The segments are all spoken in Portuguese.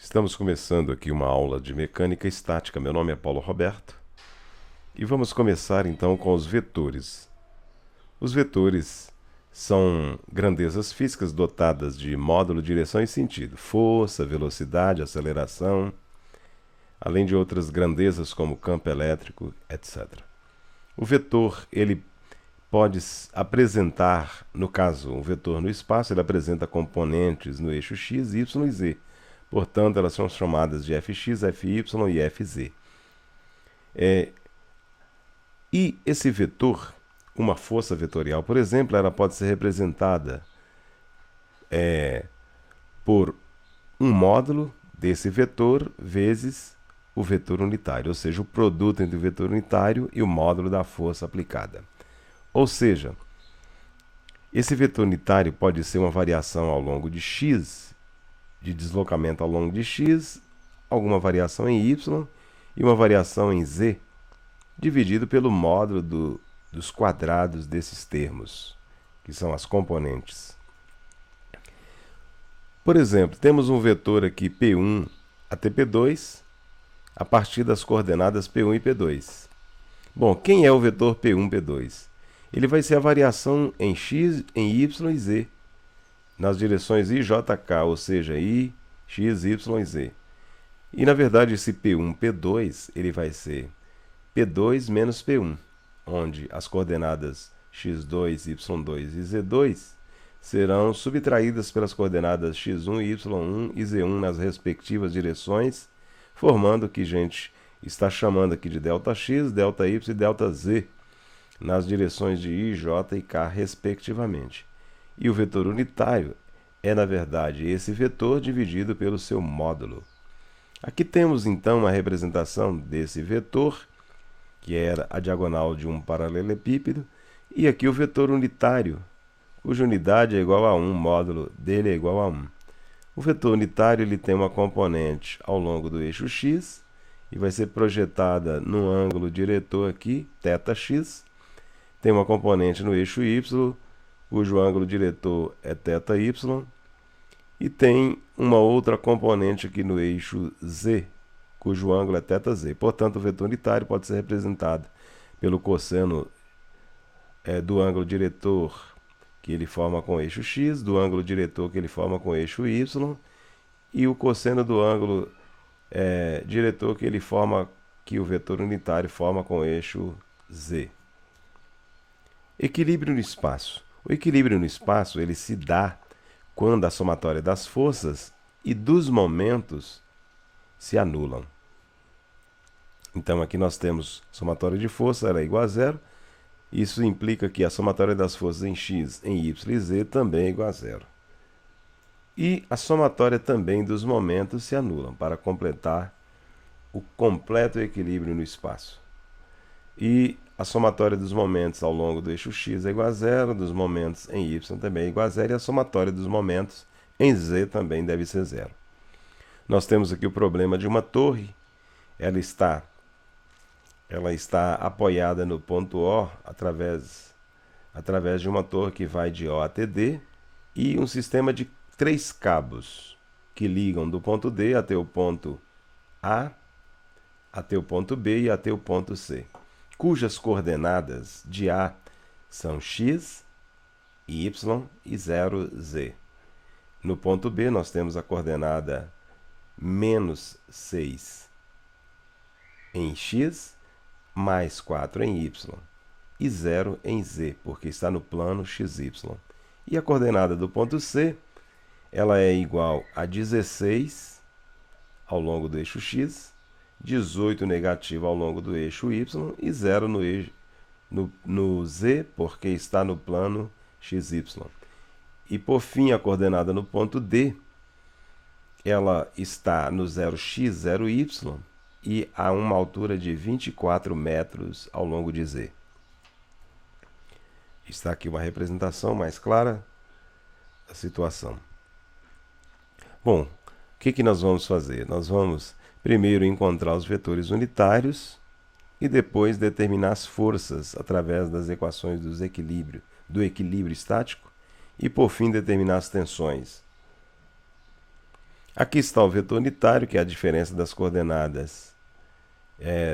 Estamos começando aqui uma aula de mecânica estática. Meu nome é Paulo Roberto e vamos começar então com os vetores. Os vetores são grandezas físicas dotadas de módulo, direção e sentido, força, velocidade, aceleração, além de outras grandezas como campo elétrico, etc. O vetor, ele pode apresentar, no caso, um vetor no espaço, ele apresenta componentes no eixo x, y e z. Portanto, elas são chamadas de fx, fy e fz. E esse vetor, uma força vetorial, por exemplo, ela pode ser representada por um módulo desse vetor vezes o vetor unitário, ou seja, o produto entre o vetor unitário e o módulo da força aplicada. Ou seja, esse vetor unitário pode ser uma variação ao longo de x, de deslocamento ao longo de x, alguma variação em y e uma variação em z, dividido pelo módulo dos quadrados desses termos, que são as componentes. Por exemplo, temos um vetor aqui P1 até P2, a partir das coordenadas P1 e P2. Bom, quem é o vetor P1, P2? Ele vai ser a variação em x, em y e z, nas direções I, J, K, ou seja, I, X, Y e Z. E, na verdade, esse P1, P2, ele vai ser P2 menos P1, onde as coordenadas x2, y2 e z2 serão subtraídas pelas coordenadas x1, y1 e z1 nas respectivas direções, formando o que a gente está chamando aqui de ΔX, ΔY e ΔZ, nas direções de I, J e K, respectivamente. E o vetor unitário é, na verdade, esse vetor dividido pelo seu módulo. Aqui temos, então, uma representação desse vetor, que era a diagonal de um paralelepípedo, e aqui o vetor unitário, cuja unidade é igual a 1, módulo dele é igual a 1. O vetor unitário ele tem uma componente ao longo do eixo x, e vai ser projetada no ângulo diretor aqui, θx. Tem uma componente no eixo y, cujo ângulo diretor é θy, e tem uma outra componente aqui no eixo z, cujo ângulo é θz. Portanto, o vetor unitário pode ser representado pelo cosseno do ângulo diretor que ele forma com o eixo x, do ângulo diretor que ele forma com o eixo y, e o cosseno do ângulo diretor que o vetor unitário forma com o eixo z. Equilíbrio no espaço. O equilíbrio no espaço ele se dá quando a somatória das forças e dos momentos se anulam. Então, aqui nós temos somatória de força, ela é igual a zero. Isso implica que a somatória das forças em x, em y e z também é igual a zero. E a somatória também dos momentos se anulam, para completar o completo equilíbrio no espaço. E a somatória dos momentos ao longo do eixo x é igual a zero, dos momentos em y também é igual a zero, e a somatória dos momentos em z também deve ser zero. Nós temos aqui o problema de uma torre. Ela está apoiada no ponto O através de uma torre que vai de O até D, e um sistema de 3 cabos que ligam do ponto D até o ponto A, até o ponto B e até o ponto C, cujas coordenadas de A são x, y e 0, z. No ponto B, nós temos a coordenada menos 6 em x, mais 4 em y, e 0 em z, porque está no plano xy. E a coordenada do ponto C, ela é igual a 16 ao longo do eixo x, 18 negativo ao longo do eixo y e 0 no z, porque está no plano xy. E, por fim, a coordenada no ponto D, ela está no 0x, 0y e a uma altura de 24 metros ao longo de z. Está aqui uma representação mais clara da situação. Bom, o que nós vamos fazer? Nós vamos primeiro encontrar os vetores unitários e depois determinar as forças através das equações do equilíbrio estático e, por fim, determinar as tensões. Aqui está o vetor unitário, que é a diferença das coordenadas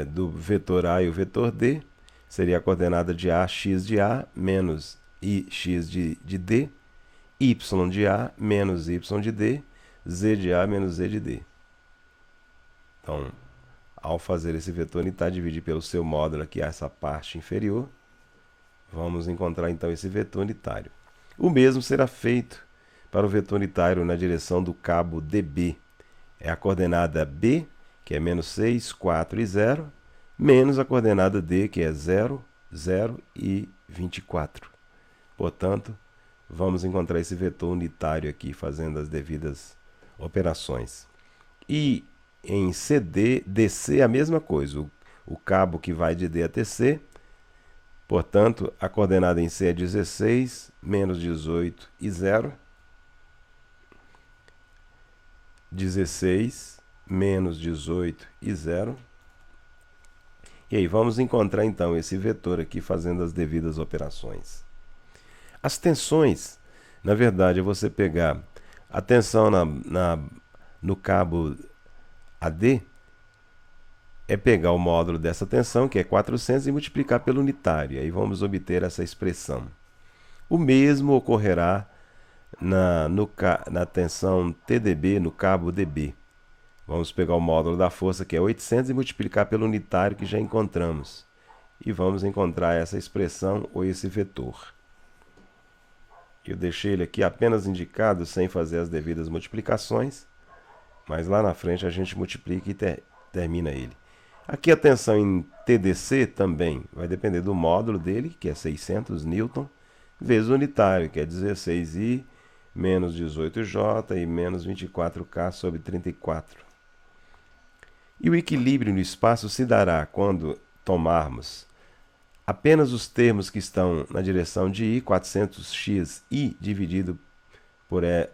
do vetor A e o vetor D. Seria a coordenada de A, x de A, menos x de D, y de A, menos y de D, z de A, menos z de D. Então, ao fazer esse vetor unitário, dividir pelo seu módulo aqui, essa parte inferior, vamos encontrar então esse vetor unitário. O mesmo será feito para o vetor unitário na direção do cabo DB. É a coordenada B, que é menos 6, 4 e 0, menos a coordenada D, que é 0, 0 e 24. Portanto, vamos encontrar esse vetor unitário aqui, fazendo as devidas operações. E em CD, DC, a mesma coisa. O cabo que vai de D até C. Portanto, a coordenada em C é 16, menos 18 e 0. 16, menos 18 e 0. E aí, vamos encontrar então esse vetor aqui fazendo as devidas operações. As tensões, na verdade, é você pegar a tensão no cabo AD, é pegar o módulo dessa tensão, que é 400, e multiplicar pelo unitário. Aí vamos obter essa expressão. O mesmo ocorrerá na tensão TDB, no cabo DB. Vamos pegar o módulo da força, que é 800, e multiplicar pelo unitário que já encontramos. E vamos encontrar essa expressão ou esse vetor. Eu deixei ele aqui apenas indicado, sem fazer as devidas multiplicações, mas lá na frente a gente multiplica e termina ele. Aqui a tensão em TDC também vai depender do módulo dele, que é 600 newton, vezes o unitário, que é 16I, menos 18J e menos 24K sobre 34. E o equilíbrio no espaço se dará quando tomarmos apenas os termos que estão na direção de I, 400x I dividido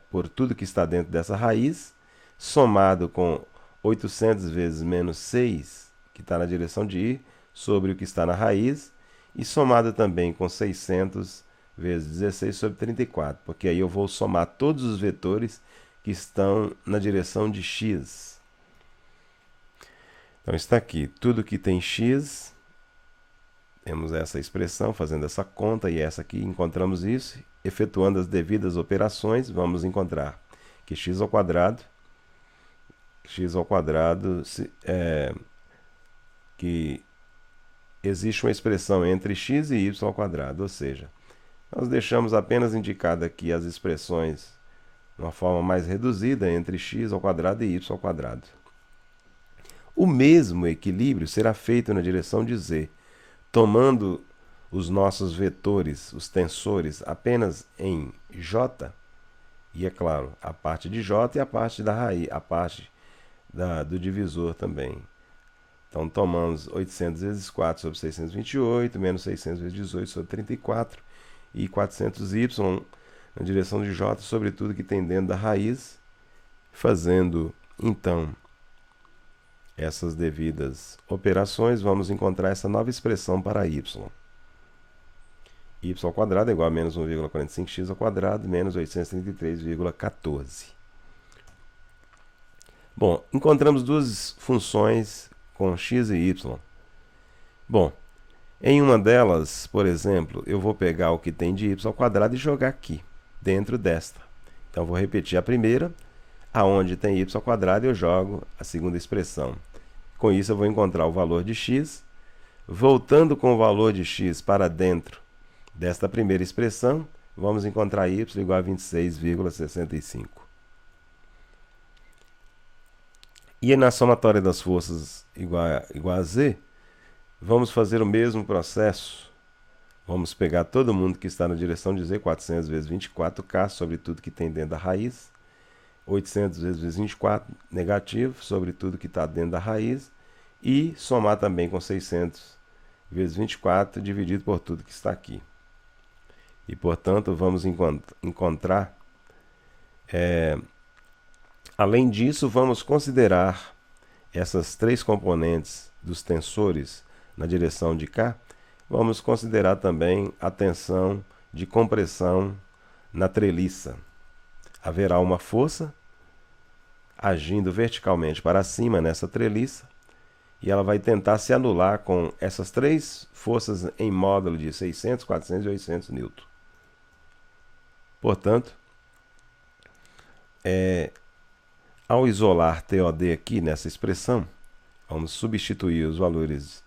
por tudo que está dentro dessa raiz, somado com 800 vezes menos 6, que está na direção de I, sobre o que está na raiz, e somado também com 600 vezes 16 sobre 34, porque aí eu vou somar todos os vetores que estão na direção de x. Então está aqui, tudo que tem x, temos essa expressão, fazendo essa conta, e essa aqui, encontramos isso, efetuando as devidas operações, vamos encontrar que x ao quadrado, que existe uma expressão entre x e y ao quadrado, ou seja, nós deixamos apenas indicado aqui as expressões de uma forma mais reduzida entre x ao quadrado e y ao quadrado. O mesmo equilíbrio será feito na direção de z, tomando os nossos vetores, os tensores, apenas em j, e é claro, a parte de j e a parte da raiz, a parte do divisor também. Então, tomamos 800 vezes 4 sobre 628, menos 600 vezes 18 sobre 34, e 400y na direção de j sobre tudo que tem dentro da raiz, fazendo, então, essas devidas operações, vamos encontrar essa nova expressão para y. Y ao quadrado é igual a menos 1,45x ao quadrado, menos 833,14. Bom, encontramos duas funções com x e y. Bom, em uma delas, por exemplo, eu vou pegar o que tem de y ao quadrado e jogar aqui, dentro desta. Então, vou repetir a primeira, aonde tem y ao quadrado eu jogo a segunda expressão. Com isso, eu vou encontrar o valor de x. Voltando com o valor de x para dentro desta primeira expressão, vamos encontrar y igual a 26,65. E na somatória das forças igual a z, vamos fazer o mesmo processo. Vamos pegar todo mundo que está na direção de z, 400 vezes 24k, sobre tudo que tem dentro da raiz. 800 vezes 24, negativo, sobre tudo que está dentro da raiz. E somar também com 600 vezes 24, dividido por tudo que está aqui. E, portanto, vamos encontrar... além disso, vamos considerar essas três componentes dos tensores na direção de cá. Vamos considerar também a tensão de compressão na treliça. Haverá uma força agindo verticalmente para cima nessa treliça, e ela vai tentar se anular com essas três forças em módulo de 600, 400 e 800 newton. Portanto, ao isolar TOD aqui nessa expressão, vamos substituir os valores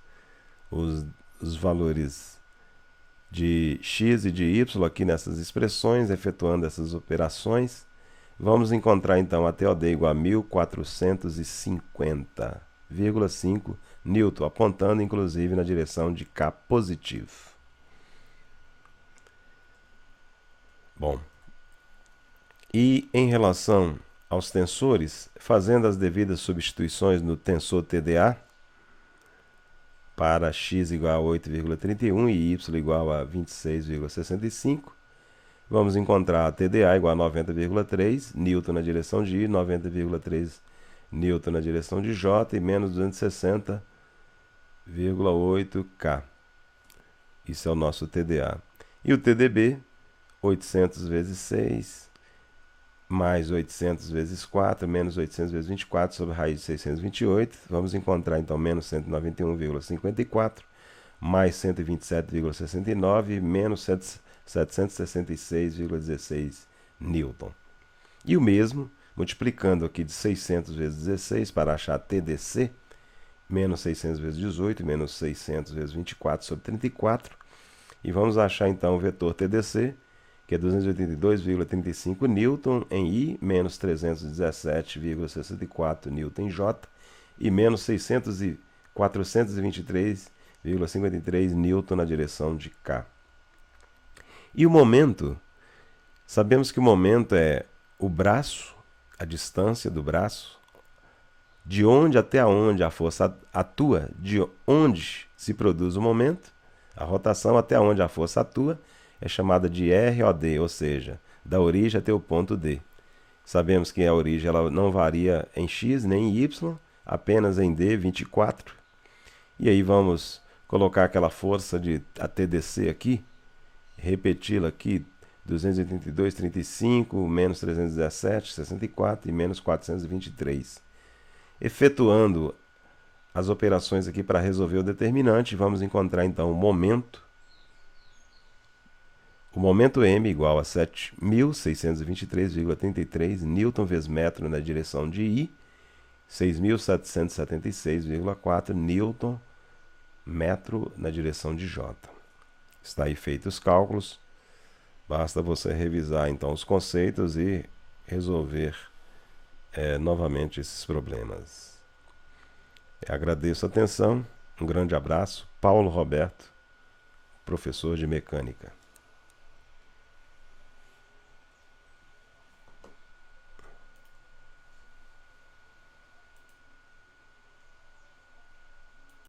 de x e de y aqui nessas expressões, efetuando essas operações. Vamos encontrar então a TOD igual a 1450,5 newton, apontando inclusive na direção de K positivo. Bom, e em relação aos tensores, fazendo as devidas substituições no tensor TDA, para x igual a 8,31 e y igual a 26,65, vamos encontrar a TDA igual a 90,3 newton na direção de I, 90,3 newton na direção de J e menos 260,8 K. Isso é o nosso TDA. E o TDB, 800 vezes 6, mais 800 vezes 4, menos 800 vezes 24, sobre a raiz de 628. Vamos encontrar, então, menos 191,54, mais 127,69, menos 766,16 newton. E o mesmo, multiplicando aqui de 600 vezes 16 para achar TDC, menos 600 vezes 18, menos 600 vezes 24 sobre 34. E vamos achar, então, o vetor TDC, que é 282,35 newton em I, menos 317,64 newton em J, e menos 423,53 newton na direção de K. E o momento, sabemos que o momento é o braço, a distância do braço, de onde até onde a força atua, de onde se produz o momento, a rotação até onde a força atua, é chamada de ROD, ou seja, da origem até o ponto D. Sabemos que a origem ela não varia em x nem em y, apenas em D, 24. E aí vamos colocar aquela força de ATDC aqui, repeti-la aqui, 282,35, menos 317,64 e menos 423. Efetuando as operações aqui para resolver o determinante, vamos encontrar então o momento. O momento M igual a 7.623,33 newton vezes metro na direção de I, 6.776,4 newton metro na direção de J. Está aí feitos os cálculos. Basta você revisar então os conceitos e resolver novamente esses problemas. Agradeço a atenção. Um grande abraço. Paulo Roberto, professor de mecânica.